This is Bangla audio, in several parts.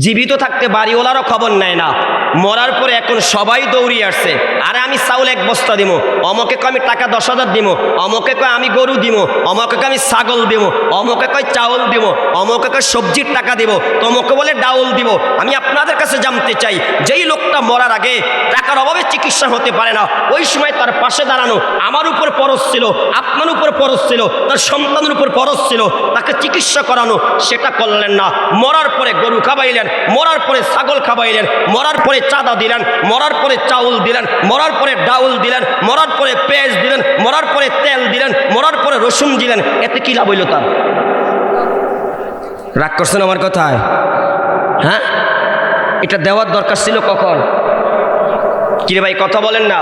জীবিত থাকতে বাড়িওয়ালারও খবর নেয় না, মরার পরে এখন সবাই দৌড়িয়ে আসছে। আরে আমি চাউল 1 বস্তা দিব, অমকে কয় আমি টাকা 10,000 দিব, অমকে কয় আমি গরু দিব, অমকে কয় আমি ছাগল দিব, অমকে কয় চাউল দিব, অমকে কয় সবজির টাকা দিব, তমকে বলে ডাউল দিব। আমি আপনাদের কাছে জানতে চাই, যেই লোকটা মরার আগে টাকার অভাবে চিকিৎসা হতে পারে না, ওই সময় তার পাশে দাঁড়ানো আমার উপর ফরজ ছিল, আপনার উপর ফরজ ছিল, তার সন্তানের উপর ফরজ ছিল, তাকে চিকিৎসা করানো, সেটা করলেন না। মরার পরে গরু খাবাইলেন, মরার পরে ছাগল খাবাইলেন, মরার পরে চাঁদা দিলেন, মরার পরে চাউল দিলেন, মরার পরে ডাউল দিলেন, মরার পরে পেঁয়াজ দিলেন, মরার পরে তেল দিলেন, মরার পরে রসুন দিলেন। এতে কি লাভ হইল তার? রাগ করছেন আমার কথায়? হ্যাঁ, এটা দেওয়ার দরকার ছিল কখন? কিরে ভাই কথা বলেন না।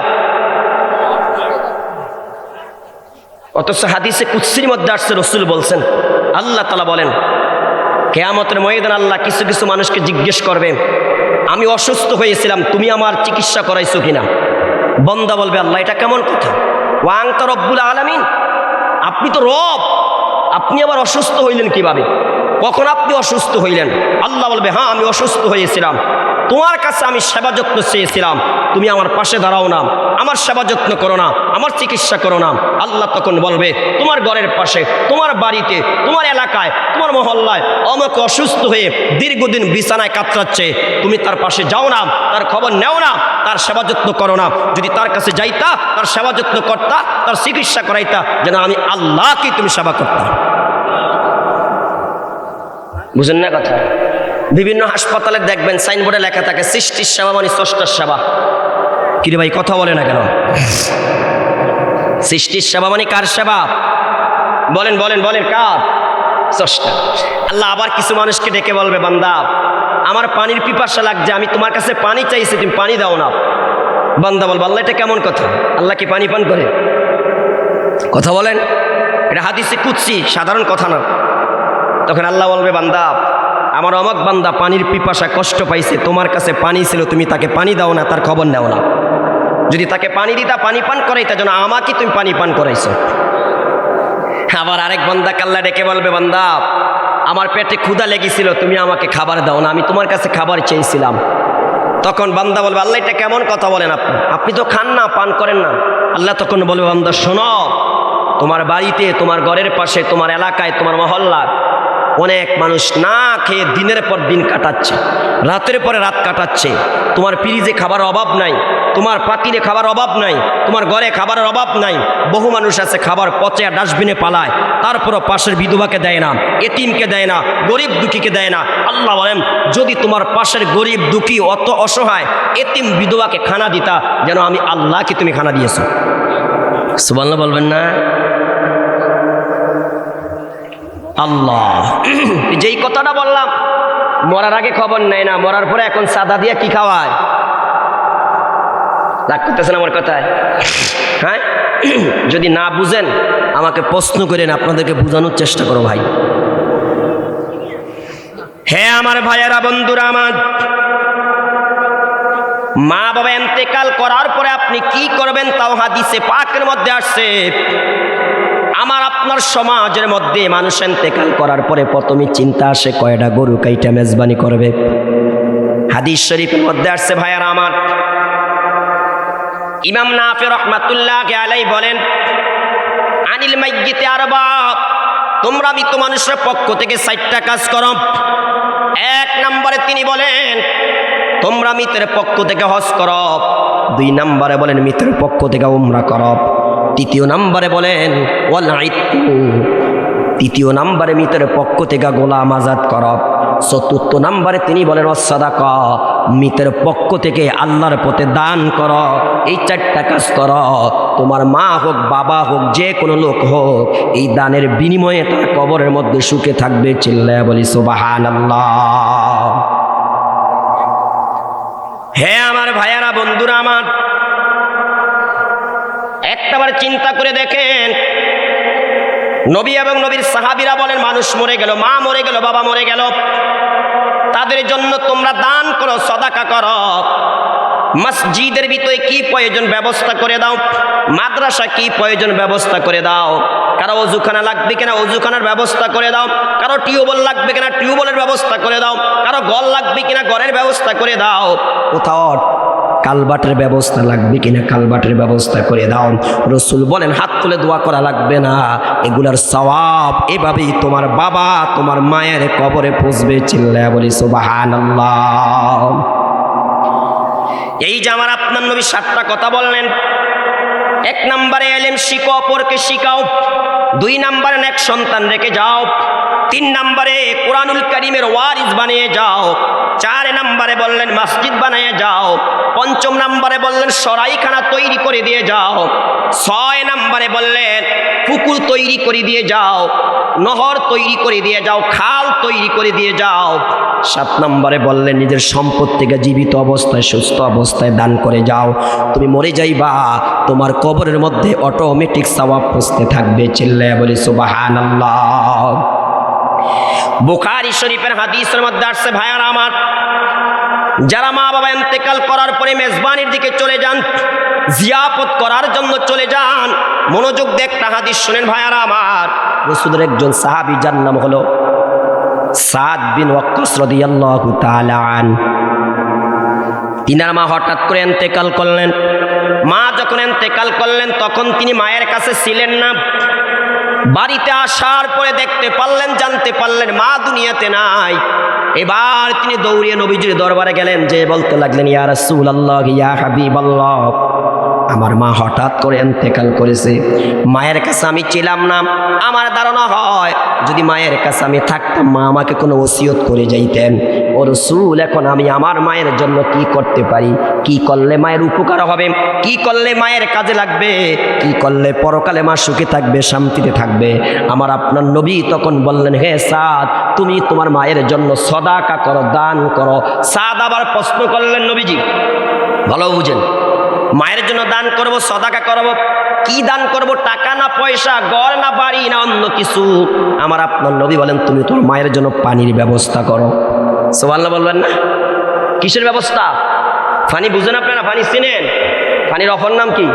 অথচ হাদিসে কুদসির মধ্যে আসছে, রসুল বলছেন, আল্লাহ তাআলা বলেন কিয়ামতের ময়দানে আল্লাহ কিছু কিছু মানুষকে জিজ্ঞেস করবে, আমি অসুস্থ হয়েছিলাম, তুমি আমার চিকিৎসা করাইছো কিনা? বান্দা বলবে, আল্লাহ এটা কেমন কথা? ওয়া আনতা রব্বুল আলামিন, আপনি তো রব, আপনি আবার অসুস্থ হইলেন কিভাবে? কখন আপনি অসুস্থ হইলেন? আল্লাহ বলবে, হ্যাঁ আমি অসুস্থ হয়েছিলাম, তোমার কাছে আমি সেবা যত্ন চেয়েছিলাম, তুমি আমার পাশে দাঁড়াও না, আমার সেবা যত্ন করো না, আমার চিকিৎসা করো না। আল্লাহ তখন বলবে, তোমার ঘরের পাশে, তোমার বাড়িতে, তোমার এলাকায়, তোমার মহল্লায় আমাকে অসুস্থ হয়ে দীর্ঘদিন বিছানায় কাতরাচ্ছে, তুমি তার পাশে যাও না, তার খবর নেও না, তার সেবা যত্ন করো না। যদি তার কাছে যাইতা, তার সেবা যত্ন করতা, তার চিকিৎসা করাইতা, যেন আমি আল্লাহকে তুমি সেবা করতাম। বুঝেন না কথা? বিভিন্ন হাসপাতালে দেখবেন সাইনবোর্ডে লেখা থাকে সৃষ্টির সেবা মানে স্রষ্টার সেবা। কিরে ভাই কথা বলে না কেন? সৃষ্টির সেবা মানে কার সেবা? বলেন বলেন বলেন, কার? স্রষ্টা। আল্লাহ আবার কিছু মানুষকে ডেকে বলবে, বান্দা আমার পানির পিপাসা লাগছে, আমি তোমার কাছে পানি চাইছি, তুমি পানি দাও না। বান্দা বলবে, আল্লাহ এটা কেমন কথা? আল্লাহ কি পানি পান করে? কথা বলেন, এটা হাদিসে কুদসি, সাধারণ কথা না। তখন আল্লাহ বলবে, বান্দা আমার অমক বান্দা পানির পিপাসা কষ্ট পাইছে, তোমার কাছে পানি ছিল, তুমি তাকে পানি দাও না, তার খবর নেও না। যদি তাকে পানি দিতা, পানি পান করাইতা, যেন আমাকে তুমি পানি পান করাইছো। আবার আরেক বান্দাকে আল্লাহ ডেকে বলবে, বান্দা আমার পেটে ক্ষুধা লেগেছিল, তুমি আমাকে খাবার দাও না, আমি তোমার কাছে খাবার চেয়েছিলাম। তখন বান্দা বলবে, আল্লাহ এটা কেমন কথা বলেন আপনি? আপনি তো খান না, পান করেন না। আল্লাহ তখন বলবে, বান্দা শোনো, তোমার বাড়িতে, তোমার ঘরের পাশে, তোমার এলাকায়, তোমার মহল্লার অনেক মানুষ না খেয়ে দিনের পর দিন কাটাচ্ছে, রাতের পরে রাত কাটাচ্ছে। তোমার ফ্রিজে খাবার অভাব নাই, তোমার পাতিলে খাবার অভাব নাই, তোমার ঘরে খাবারের অভাব নাই। বহু মানুষ আছে খাবার পচে ডাস্টবিনে পালায়, তারপরও পাশের বিধবাকে দেয় না, এতিমকে দেয় না, গরিব দুঃখীকে দেয় না। আল্লাহ বলেন, যদি তোমার পাশের গরিব দুঃখী অত অসহায় এতিম বিধবাকে খানা দিতা, যেন আমি আল্লাহকে তুমি খানা দিয়েছো। সুবহানাল্লাহ বলবেন না? আল্লাহ যেই কথাটা বললাম, মরার আগে খবর নেয় না, মরার পরে এখন সাদা দিয়ে কি খাওয়ায়? রাগ করতেছেন আমার কথায়? হ্যাঁ, যদি না বুঝেন আমাকে প্রশ্ন করেন, আপনাদেরকে বোঝানোর চেষ্টা করো ভাই। হ্যাঁ আমার ভাইয়েরা, বন্ধুরা আমার, মা বাবা ইন্তেকাল করার পরে আপনি কি করবেন তাও হাদিসে পাকের মধ্যে আসছে। আমার আপনার সমাজের মধ্যে মানুষ ইন্তেকাল করার পরে প্রথমে চিন্তা আসে কয়টা গরু কাইটা মেজবানি করবে। হাদিস শরীফের মধ্যে আসছে ভাইয়ারা আমার, ইমাম নাফি রাহমাতুল্লাহি আলাইহি বলেন, আনিল মাইয়িতি আরবা, তোমরা মৃত মানুষের পক্ষ থেকে 4টা কাজ করো। 1 নম্বরে তিনি বলেন, তোমরা মৃতের পক্ষ থেকে হজ করো। 2 নম্বরে বলেন মৃতের পক্ষ থেকে উমরা করো। 3 নম্বরে বলেন ওয়াল ইতকু, 3 নম্বরে মৃতের পক্ষ থেকে গোলাম আজাদ করো। 4 নম্বরে তিনি বলেন সাদাকা, মৃতের পক্ষ থেকে আল্লাহর পথে দান করো। এই 4টা কাজ করো। তোমার মা হোক, বাবা হোক, যে কোনো লোক হোক, এই দানের বিনিময়ে তার কবরের মধ্যে সুখে থাকবে। চিল্লায়া বলি সুবহানাল্লাহ। হ্যাঁ আমার ভাইয়ারা, বন্ধুরা আমার, একটাবার চিন্তা করে দেখেন, নবী এবং নবীর সাহাবীরা বলেন, মানুষ মরে গেল, মা মরে গেল, বাবা মরে গেল, তাদের জন্য তোমরা দান করো, সদাকা করো। মসজিদের ভিতরে কি প্রয়োজন ব্যবস্থা করে দাও, মাদ্রাসা কি প্রয়োজন ব্যবস্থা করে দাও, কারো অজুখানা লাগবে কিনা অজুখানার ব্যবস্থা করে দাও, কারো টিউবওয়েল লাগবে কিনা টিউবওয়েলের ব্যবস্থা করে দাও, কারো ঘর লাগবে কিনা ঘরের ব্যবস্থা করে দাও, কোথাও কালবাটের ব্যবস্থা লাগবে কিনা কালবাটের ব্যবস্থা করে দাও। রসুল বলেন হাত তুলে দোয়া করা লাগবে না, এগুলার সওয়াব এভাবেই তোমার বাবা তোমার মায়ের কবরে পৌঁছবে। চিল্লায়া বলি সুবহানাল্লাহ। এই যে আমার আপনার নবী 7টা কথা বললেন। 1 নম্বরে ইলম শিখো, অপরকে শিখাও। 2 নম্বরে নেক সন্তান রেখে যাও। 3 নম্বরে কোরআনুল কারীমের ওয়ারিস বানিয়ে যাও। 4 নম্বরে বললেন মসজিদ বানিয়ে যাও। 5 নম্বরে বললেন সরাইখানা তৈরি করে দিয়ে যাও। 6 নম্বরে বললেন পুকুর তৈরি করে দিয়ে যাও, নহর তৈরি করে দিয়ে যাও, খাল তৈরি করে দিয়ে যাও। 7 নম্বরে বললেন নিজের সম্পদ থেকে জীবিত অবস্থায় সুস্থ অবস্থায় দান করে যাও। তুমি মরে যাইবা, তোমার কবরের মধ্যে অটোমেটিক সওয়াব পৌঁছতে থাকবে। চিল্লায়া বলি সুবহানাল্লাহ। বুখারী শরীফের হাদিসের মধ্যে আসছে ভাইয়ারা আমার, যারা মা বাবা ইন্তেকাল করার পরে মেজবানির দিকে চলে যান, জিয়াফত করার জন্য চলে যান, মনোযোগ দিয়ে একটা হাদিস শুনেন ভাইয়ারা আমার। রাসূলের একজন সাহাবী যার নাম হলো সাদ বিন ওয়াক্কাস রাদিয়াল্লাহু তাআলা আন। তিনার মা হঠাৎ করে ইন্তেকাল করলেন। মা যখন ইন্তেকাল করলেন তখন তিনি মায়ের কাছে ছিলেন না। বাড়িতে আসার পরে দেখতে পারলেন, জানতে পারলেন মা দুনিয়াতে নাই। এবার তিনি দৌড়িয়ে নবীজির দরবারে গেলেন, যে বলতে লাগলেন ইয়া রাসূলুল্লাহ, ইয়া হাবিবাল্লাহ, আমার মা হঠাৎ করে ইন্তেকাল করেছে। মায়ের কাছে আমি ছিলাম না। আমার ধারণা হয় যদি মায়ের কাছে আমি থাকতাম মা আমাকে কোনো ওসিয়ত করে যাইতেন। ও রাসূল, এখন আমি আমার মায়ের জন্য কি করতে পারি? কি করলে মায়ের উপকার হবে? কি করলে মায়ের কাজে লাগবে? কি করলে পরকালে মা সুখে থাকবে, শান্তিতে থাকবে? আমার আপনার নবী তখন বললেন, হে সাদ, তুমি তোমার মায়ের জন্য সদাকা করো, দান করো। সাদ আবার প্রশ্ন করলেন, নবীজি ভালো বুঝেন, মায়ের জন্য দান করব, সদাকা করব, কি দান করব? টাকা না পয়সা, ঘর না বাড়ি না অন্য কিছু? আমার আপনার নবী বলেন, তুমি তোমার মায়ের জন্য পানির ব্যবস্থা করো। সুবহানাল্লাহ বলবেন না? কিসের ব্যবস্থা? পানি বুঝেন আপনারা? পানি চিনেন? পানির অপর নাম কি?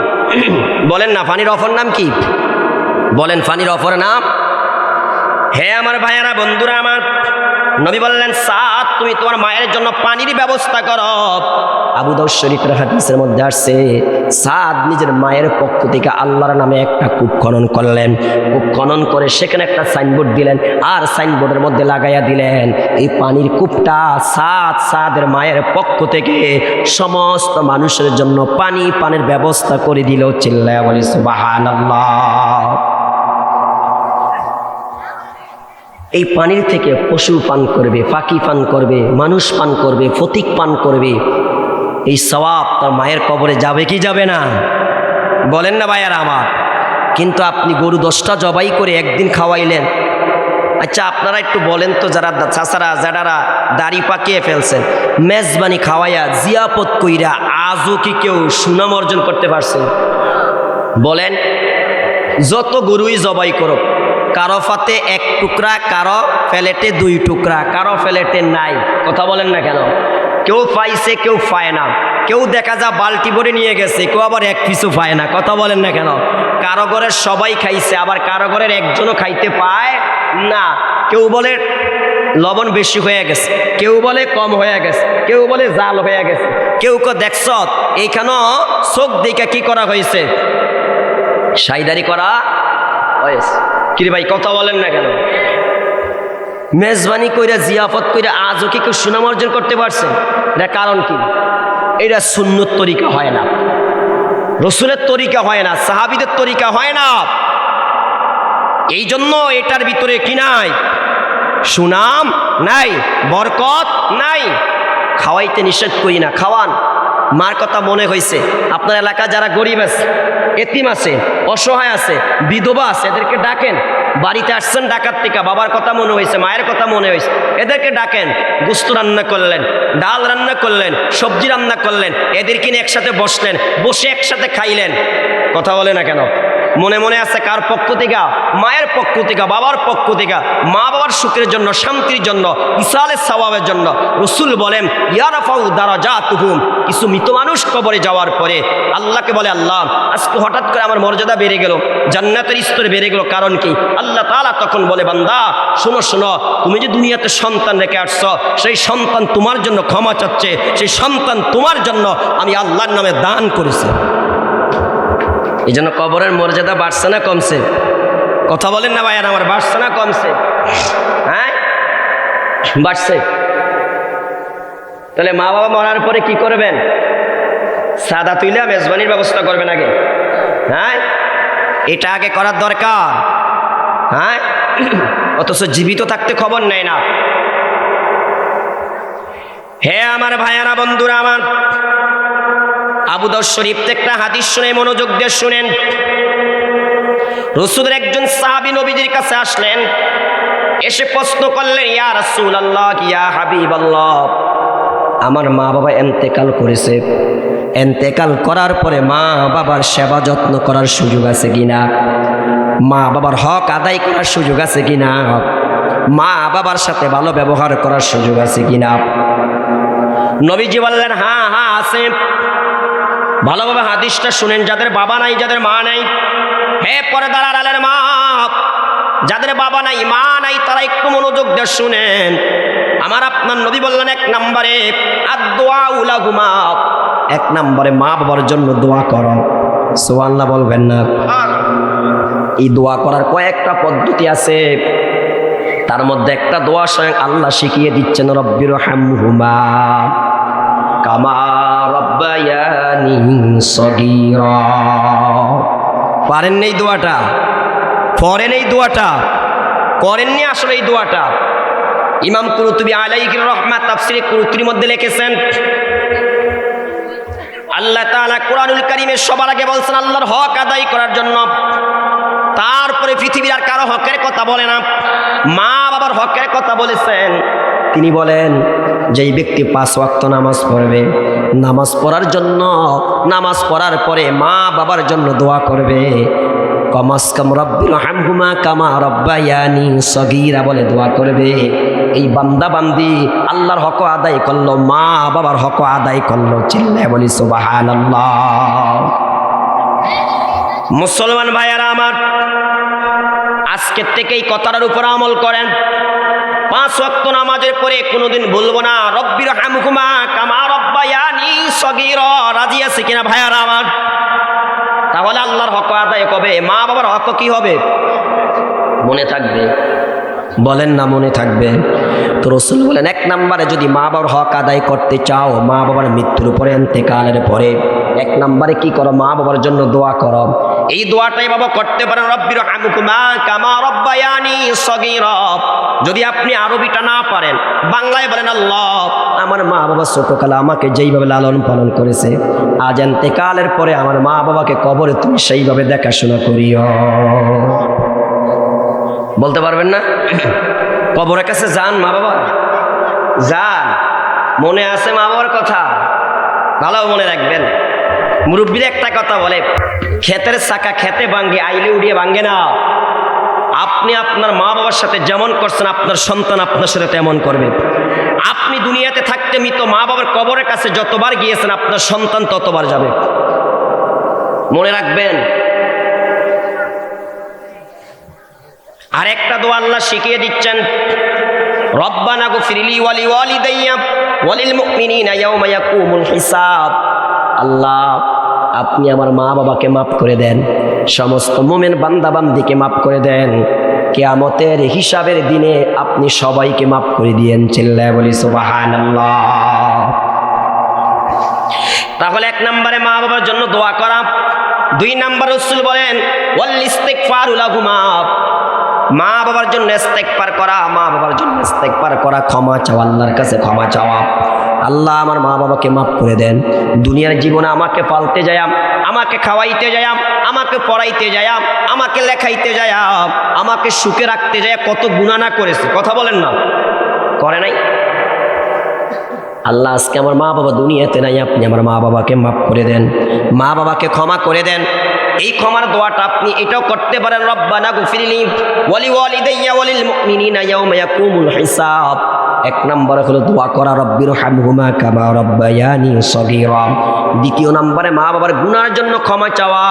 বলেন না, পানির অপর নাম কি? বলেন, পানির অপর নাম? হে আমার ভাইয়ারা, বন্ধুরা আমার, নবী বললেন, সাদ, তুমি তোমার মায়ের জন্য পানির ব্যবস্থা করো। আবু দাউদ শরীফের হাদিসের মধ্যে আসছে, সাদ নিজের মায়ের পক্ষ থেকে আল্লাহর নামে একটা কূপ খনন করলেন। কূপ খনন করে সেখানে একটা সাইনবোর্ড দিলেন, আর সাইনবোর্ডের মধ্যে লাগাইয়া দিলেন, এই পানির কূপটা সাদের মায়ের পক্ষ থেকে সমস্ত মানুষের জন্য পানির ব্যবস্থা করে দিল। চিল্লায়া বলি সুবহানাল্লাহ। এই পানির থেকে পশু পান করবে, পাখি পান করবে, মানুষ পান করবে, ফতিক পান করবে। এই সওয়াব তার মায়ের কবরে যাবে কি যাবে না? বলেন না ভাইয়ারা আমার। কিন্তু আপনি গরু 10টা জবাই করে একদিন খাওয়াইলেন। আচ্ছা, আপনারা একটু বলেন তো, যারা চাচারা জাডারা দাড়ি পাকিয়ে ফেলছেন, মেজবানি খাওয়াইয়া জিয়াপত কইরা আজও কি কেউ সুনাম অর্জন করতে পারছেন? বলেন। যত গরুই জবাই করো, কারো ফাতে 1 টুকরা, কারো প্লেটে 2 টুকরা, কারো প্লেটে নাই। কথা বলেন না কেন? কেউ পাইছে, কেউ পায় না। কেউ দেখা যা বালতি ভরে নিয়ে গেছে, কেউ আবার 1 পিসও পায় না। কথা বলেন না কেন? কারো ঘরের সবাই খাইছে, আবার কারো ঘরের একজনও খাইতে পায় না। কেউ বলে লবণ বেশি হয়ে গেছে, কেউ বলে কম হয়ে গেছে, কেউ বলে জাল হয়ে গেছে, কেউ দেখছ এইখানেও চোখ দেখা কি করা হয়েছে? সাইদারি করা হয়েছে। কিরে ভাই, কথা বলেন না কেন? মেজবানি কইরা জিয়াফত কইরা আজও কি কেউ সুনাম অর্জন করতে পারছে? এটা কারণ কি? এটা সুন্নত তরিকা হয় না, রসুলের তরিকা হয় না, সাহাবীদের তরিকা হয় না। এই জন্য এটার ভিতরে কি নাই? সুনাম নাই, বরকত নাই। খাওয়াইতে নিষেধ করি না, খাওয়ান। মার কথা মনে হয়েছে, আপনার এলাকায় যারা গরিব আছে, এতিম আছে, অসহায় আছে, বিধবা আছে, এদেরকে ডাকেন। বাড়িতে আসছেন ঢাকার থেকে, বাবার কথা মনে হয়েছে, মায়ের কথা মনে হয়েছে, এদেরকে ডাকেন। গোস্ত রান্না করলেন, ডাল রান্না করলেন, সবজি রান্না করলেন, এদেরকে নিয়ে একসাথে বসলেন, বসে একসাথে খাইলেন। কথা বলে না কেন? মনে মনে আছে কার পক্ষ থেকে? মায়ের পক্ষ থেকে, বাবার পক্ষ থেকে। মা বাবার সুখের জন্য, শান্তির জন্য, ইসালের সওয়াবের জন্য রাসূল বলেন ইয়ারফাউ দারাজাতুহুম। কিছু মৃত মানুষ কবরে যাওয়ার পরে আল্লাহকে বলে, আল্লাহ আজকে হঠাৎ করে আমার মর্যাদা বেড়ে গেল, জান্নাতের স্তর বেড়ে গেল, কারণ কি? আল্লাহ তাআলা তখন বলে, বান্দা শোনো শোনো, তুমি যে দুনিয়াতে সন্তান রেখে আসছো, সেই সন্তান তোমার জন্য ক্ষমা চাচ্ছে, সেই সন্তান তোমার জন্য আমি আল্লাহর নামে দান করেছি। এই জন্য কবরের মর্যাদা বাড়ছে না কমছে? কথা বলেন না ভাইয়ার আমার, বাড়ছে না কমছে? হ্যাঁ বাড়ছে। তাহলে মা বাবা মরার পরে কি করবেন? সাদা তুইলা মেজবানির ব্যবস্থা করবেন আগে। হ্যাঁ এটা আগে করার দরকার। হ্যাঁ অথচ জীবিত থাকতে খবর নেয় না। হে আমার ভাইয়ারা, বন্ধুরা আমার, আবু দাউদ শরীফ থেকে একটা হাদিস শুনে মনোযোগ দিয়ে শুনেন। রাসূলের একজন সাহাবী নবীজির কাছে আসলেন, এসে প্রশ্ন করলেন, ইয়া রাসূলুল্লাহ, ইয়া হাবিবাল্লাহ, আমার মা বাবা ইন্তেকাল করেছে, ইন্তেকাল করার পরে মা বাবার সেবা যত্ন করার সুযোগ আছে কিনা? মা বাবার হক আদায় করার সুযোগ আছে কিনা? মা বাবার সাথে ভালো ব্যবহার করার সুযোগ আছে কিনা? নবীজি বললেন, হ্যাঁ হ্যাঁ আছে। ভালোভাবে হাদিসটা শুনেন, যাদের বাবা নাই, যাদের মা নাই, হে পর্দার আড়ালের মা, যাদের বাবা নাই মা নাই, তারা একটু মনোযোগ দিয়ে শুনেন। আমার আপনার নবী বললেন, এক নম্বরে আদ-দুআ লাহুমা, এক নম্বরে মা বাবার জন্য দোয়া করো। সুবহানাল্লাহ বলবেন না? এই দোয়া করার কয়েকটা পদ্ধতি আছে, তার মধ্যে একটা দোয়া স্বয়ং আল্লাহ শিখিয়ে দিচ্ছেন, রব্বিরহামহুমা কামা রাব্বায়ানি সগীরা। পারেন এই দোয়াটা? পড়েন এই দোয়াটা? করেননি আসলে এই দোয়াটা? ইমাম কুরতুবী আলাইহির রহমাত তাফসীরে কুরতুবীর মধ্যে লিখেছেন, আল্লাহ তাআলা কোরআনুল কারীমে সবার আগে বলছেন আল্লাহর হক আদায় করার জন্য, তারপরে পৃথিবীর আর কারো হকের কথা বলে না, মা বাবার হকের কথা বলেছেন। তিনি বলেন, যেই ব্যক্তি 5 ওয়াক্ত নামাজ পড়বে, নামাজ পড়ার জন্য, নামাজ পড়ার পরে মা বাবার জন্য দোয়া করবে, কমাস কাম রব্বিরহামহুমা কামা রাব্বায়ানি সগীরা বলে দোয়া করবে, এই বান্দা বান্দি আল্লাহর হক আদায় করলো, মা বাবার হক আদায় করলো। চিল্লায় বলি সুবহানাল্লাহ। মুসলমান ভাইয়ারা আমার, আজকের থেকে এই কথাটার উপর আমল করেন। 5 ওয়াক্ত নামাজের পরে কোনোদিন বলবো না রব্বিরহামহুমা কামা রাব্বায়ানি সগীরা। রাজি আছে কিনা ভাইয়ারা আমার? তাহলে আল্লাহর হক আদায় কবে, মা বাবার হক কি হবে? মনে থাকবে। বলেন না মনে থাকবে? তো রাসূল বলেন, এক নম্বরে যদি মা বাবার হক আদায় করতে চাও, মা বাবার মৃত্যুর পরে, ইন্তেকালের পরে, এক নম্বরে কি করো? মা বাবার জন্য দোয়া করো। এই দোয়াটাই বাবা করতে পারেন, রব্বিরহামহুমা কামা রাব্বায়ানি সগীরা। যদি আপনি আরবিটা না পারেন, বাংলায় বলেন, আল্লাহ আমার মা বাবা ছোটকালে আমাকে যেইভাবে লালন পালন করেছে, আজ ইন্তেকালের পরে আমার মা বাবাকে কবরে তুমি সেইভাবে দেখাশোনা করিও। বলতে পারবেন না? কবরের কাছে যান মা বাবা, যান। মনে আছে মা বাবার কথা? ভালো মনে রাখবেন। মুরব্বীরা একটা কথা বলে, ক্ষেতের চাকা খেতে ভাঙ্গে, আইলে উড়িয়ে ভাঙ্গে না। আপনি আপনার মা বাবার সাথে যেমন করছেন, আপনার সন্তান আপনার সাথে তেমন করবে। আপনি দুনিয়াতে থাকতে মৃত মা বাবার কবরের কাছে যতবার গিয়েছেন, আপনার সন্তান ততবার যাবে। মনে রাখবেন। আর একটা দোয়া আল্লাহ শিখিয়ে দিচ্ছেন, রব্বানা গফিরলি ওয়ালি ওয়ালিদাইয়া ওয়ালিল মুমিনিনা ইয়াওমা ইয়াকুমুল হিসাব। আল্লাহ আপনি আমার মা বাবাকে মাফ করে দেন, সমস্ত মুমিন বান্দা বান্দিকে মাফ করে দেন, কিয়ামতের হিসাবের দিনে আপনি সবাইকে মাফ করে দিয়েন। চিল্লায় বলি সুবহানাল্লাহ। তাহলে এক নম্বরে মা বাবার জন্য দোয়া করা। 2 নম্বর রাসূল বলেন ওয়াল ইস্তিগফারু লাহুমা, মা বাবার জন্য ইস্তেগফার করা, মা বাবার জন্য ইস্তেগফার করা, ক্ষমা চাওয়া, আল্লাহর কাছে ক্ষমা চাওয়া। আল্লাহ আমার মা বাবাকে মাফ করে দেন। দুনিয়ার জীবনে আমাকে পালতে যায়াম, আমাকে খাওয়াইতে যায়াম, আমাকে পড়াইতে যায়াম, আমাকে লেখাইতে যায়াম, আমাকে সুখে রাখতে যায়, কত গুনাহ না করেছে। কথা বলেন না, করে নাই? আল্লাহ আজকে আমার মা বাবা দুনিয়াতে নাই, আপনি আমার মা বাবাকে মাফ করে দেন, মা বাবাকে ক্ষমা করে দেন। এই ক্ষমার দোয়াটা আপনি এটাও করতে পারেন, রব্বানা গফিরলি ওয়ালি ওয়ালিদাইয়া ওয়ালিল মুমিনিনা ইয়াওমা ইয়াকুমুল হিসাব। এক নম্বরে হলো দোয়া করা রব্বির হামহুমা কামা রব্বায়ানি সগীরা। দ্বিতীয় নম্বরে মা বাবার গুনার জন্য ক্ষমা চাওয়া,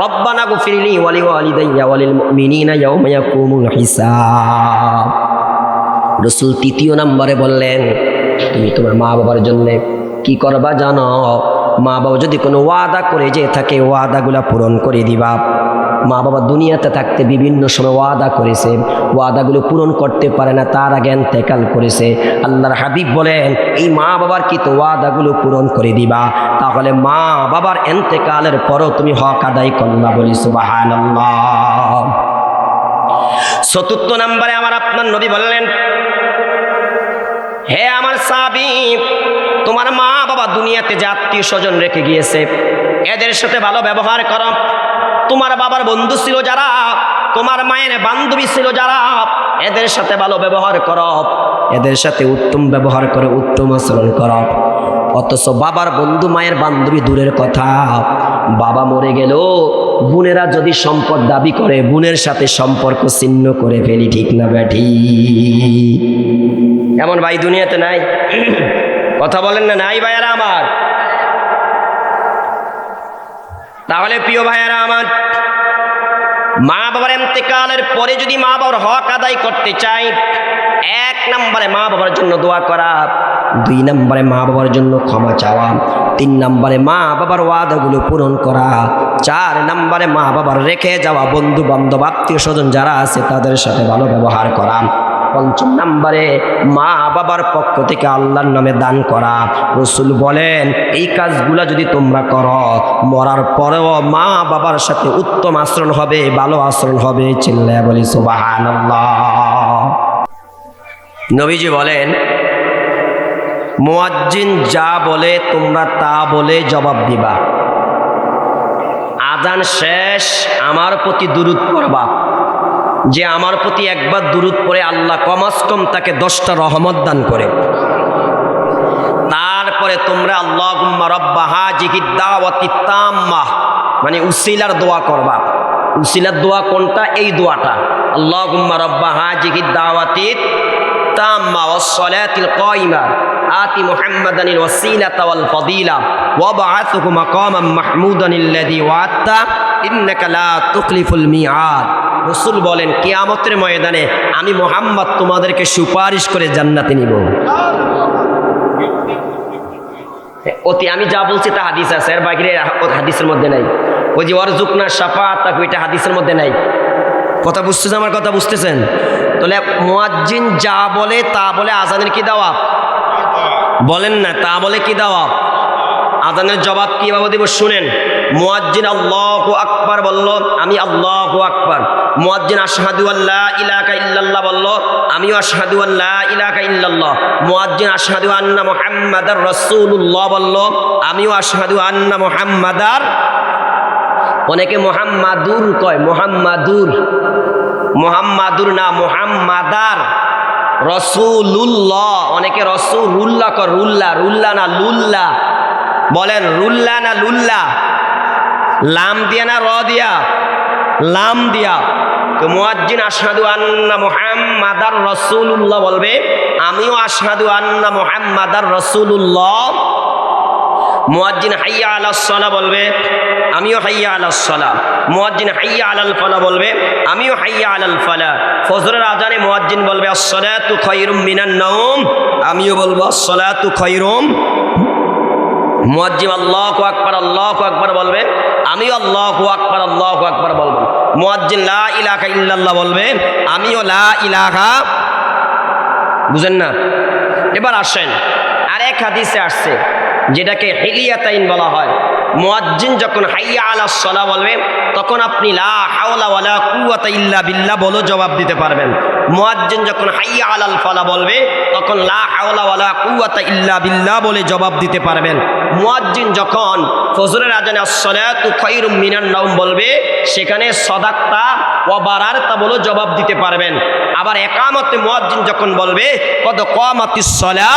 রব্বানা গফিরলি ওয়ালি ওয়ালিদাইয়া ওয়ালিল মুমিনিনা ইয়াওমা ইয়াকুমুল হিসাব। রাসূল তৃতীয় নম্বরে বললেন, তুমি তোমার মা বাবার জন্য কি করবা জানো? মা বাবা যদি কোনো ওয়াদা করে যে থাকে ওয়াদাগুলা পূরণ করে দিবা। মা বাবা দুনিয়াতে থাকতে বিভিন্ন সময় ওয়াদা করেছে, ওয়াদাগুলো পূরণ করতে পারে না, তার আগে ইন্তেকাল করেছে। আল্লাহর হাবিব বলেন এই মা বাবার কি তো ওয়াদাগুলো পূরণ করে দিবা, তাহলে মা বাবার ইন্তেকালের পরও তুমি হক আদায় করলা। বলি সুবহানাল্লাহ। চতুর্থ নম্বরে আমার আপনার নবী বললেন, হে আমার সাহাবী, তোমার মা বাবা দুনিয়াতে যে আত্মীয় স্বজন রেখে গিয়েছে এদের সাথে ভালো ব্যবহার করো। তোমার বাবার বন্ধু ছিল যারা, তোমার মায়ের বান্ধবী ছিল যারা, এদের সাথে ভালো ব্যবহার করো, এদের সাথে উত্তম ব্যবহার করে উত্তম আচরণ করো। অথচ বাবার বন্ধু মায়ের বান্ধবী দূরের কথা, বাবা মরে গেল বোনেরা যদি সম্পদ দাবি করে বোনের সাথে সম্পর্ক ছিন্ন করে ফেলি, ঠিক না ব্যাঠি? এমন ভাই দুনিয়াতে নাই? কথা বলেন না, নাই ভাইয়ারা আমার? তাহলে প্রিয় ভাইয়ারা আমার, মা বাবার ইন্তেকালের পরে যদি মা বাবার হক আদায় করতে চাই, এক নম্বরে মা বাবার জন্য দোয়া করা, দুই নম্বরে মা বাবার জন্য ক্ষমা চাওয়া, তিন নম্বরে মা বাবার ওয়াদাগুলো পূরণ করা, চার নম্বরে মা বাবার রেখে যাওয়া বন্ধু বান্ধব আত্মীয় স্বজন যারা আছে তাদের সাথে ভালো ব্যবহার করা, পঞ্চম নম্বরে মা বাবার পক্ষ থেকে আল্লাহর নামে দান করা। রাসূল বলেন এই কাজগুলা যদি তোমরা করো, মরার পরেও মা বাবার সাথে উত্তম আচরণ হবে, ভালো আচরণ হবে। চিল্লায়া বলি সুবহানাল্লাহ। নবীজি বলেন, মুয়াজ্জিন যা বলে তোমরা তা বলে জবাব দিবা। আজান শেষ, আমার প্রতি দুরূদ পড়বা। যে আমার প্রতি একবার দুরূদ পড়ে আল্লাহ কমাস কম তাকে 10টা রহমত দান করে। তারপরে তোমরা আল্লাহুম্মা রাব্বা হাযিহিদ দাওয়াতিত তাম্মাহ, মানে উসিলার দোয়া করবা। উসিলার দোয়া কোনটা? এই দোয়াটা, আল্লাহুম্মা রাব্বা হাযিহিদ দাওয়াতিত তাম্মা ওয়াস সালাতিল কায়িমা আতি মুহাম্মাদানিল ওয়াসিলাতা ওয়াল ফাদিলা ওয়াবআথহু মাকামান মাহমুদানিল্লাযী ওয়া'আদতা ইন্নাকা লা তুখলিফুল মিআদ। রাসূল বলেন কিয়ামতের ময়দানে আমি মুহাম্মদ তোমাদেরকে সুপারিশ করে জান্নাতে নিব। অতি আমি যা বলছি তা হাদিস আছে, এর বাইরে হাদিসের মধ্যে নাই। ওই যে ওয়ারজুকনা শাফাআতাক, ওইটা হাদিসের মধ্যে নাই। কথা বুঝতেছেন? আমার কথা বুঝতেছেন? তাহলে মুয়াজ্জিন যা বলে তা বলে আজানের কি দাওয়াত? বলেন না, তা বলে কি দাওয়াত? আজানের জবাব কিভাবে দেব শুনেন। মুয়াজ্জিন আল্লাহু আকবার বলল, আমি আল্লাহু আকবার। মুয়াজ্জিন আশহাদু আল্লা ইলাহা ইল্লাল্লাহ বলল, আমিও আশহাদু আল্লা ইলাহা ইল্লাল্লাহ। মুয়াজ্জিন আশহাদু আন্না মুহাম্মাদার রাসূলুল্লাহ বলল, আমিও আশহাদু আন্না মুহাম্মাদার, অনেকে মুহাম্মাদুর কয়, মুহাম্মাদুর, মুহাম্মাদুর না মুহাম্মাদার। রাসূলুল্লাহ, অনেকে রাসূলুল্লাহ কয়, রুল্লা, রুল্লা না লুল্লা। বলেন রুল্লা না লুল্লা? লাম দিয়া না র দিয়া? লাম দিয়া। তো মুয়াজ্জিন আশহাদু আন্না মুহাম্মাদার রাসূলুল্লাহ বলবে, আমিও আশহাদু আন্না মুহাম্মাদার রাসূলুল্লাহ। মুয়াজ্জিন হাইয়া আলাস সালাহ বলবে, আমিও হাইয়া আলাস সালাহ। মুয়াজ্জিন হাইয়া আলাল ফালাহ বলবে, আমিও হাইয়া আলাল ফালাহ। ফজরের আজানে মুয়াজ্জিন বলবে আস-সালাতু খায়রুম মিনান নাওম, আমিও বলবো আস-সালাতু খায়রুম। মুয়াজ্জিন আল্লাহু আকবার বলবে, আমিও আল্লাহু আকবার বলবো। মুয়াজ্জিন লা ইলাহা ইল্লাল্লাহ বলবে, আমিও লা ইলাহা। বুঝেন না? এবার আসেন আরেক হাদিসে আসছে যেটাকে হিলিয়াতাইন বলা হয়। মুয়াজ্জিন যখন হাইয়া আলাস সালাহ বলবে তখন আপনি লা হাওলা ওয়ালা কুওয়াতা ইল্লা বিল্লাহ বলে জবাব দিতে পারবেন। মুয়াজ্জিন যখন হাইয়া আলাল ফালাহ বলবে তখন লা হাওলা ওয়ালা কুওয়াতা ইল্লা বিল্লাহ বলে জবাব দিতে পারবেন। মুয়াজ্জিন যখন ফজরের আজানে আস-সালাতু খায়রুম মিনান নাওম বলবে সেখানে সাদাক্তা ওয়া বারারতা বলে জবাব দিতে পারবেন। আবার ইকামতে মুয়াজ্জিন যখন বলবে কদ কামাতিস সালাহ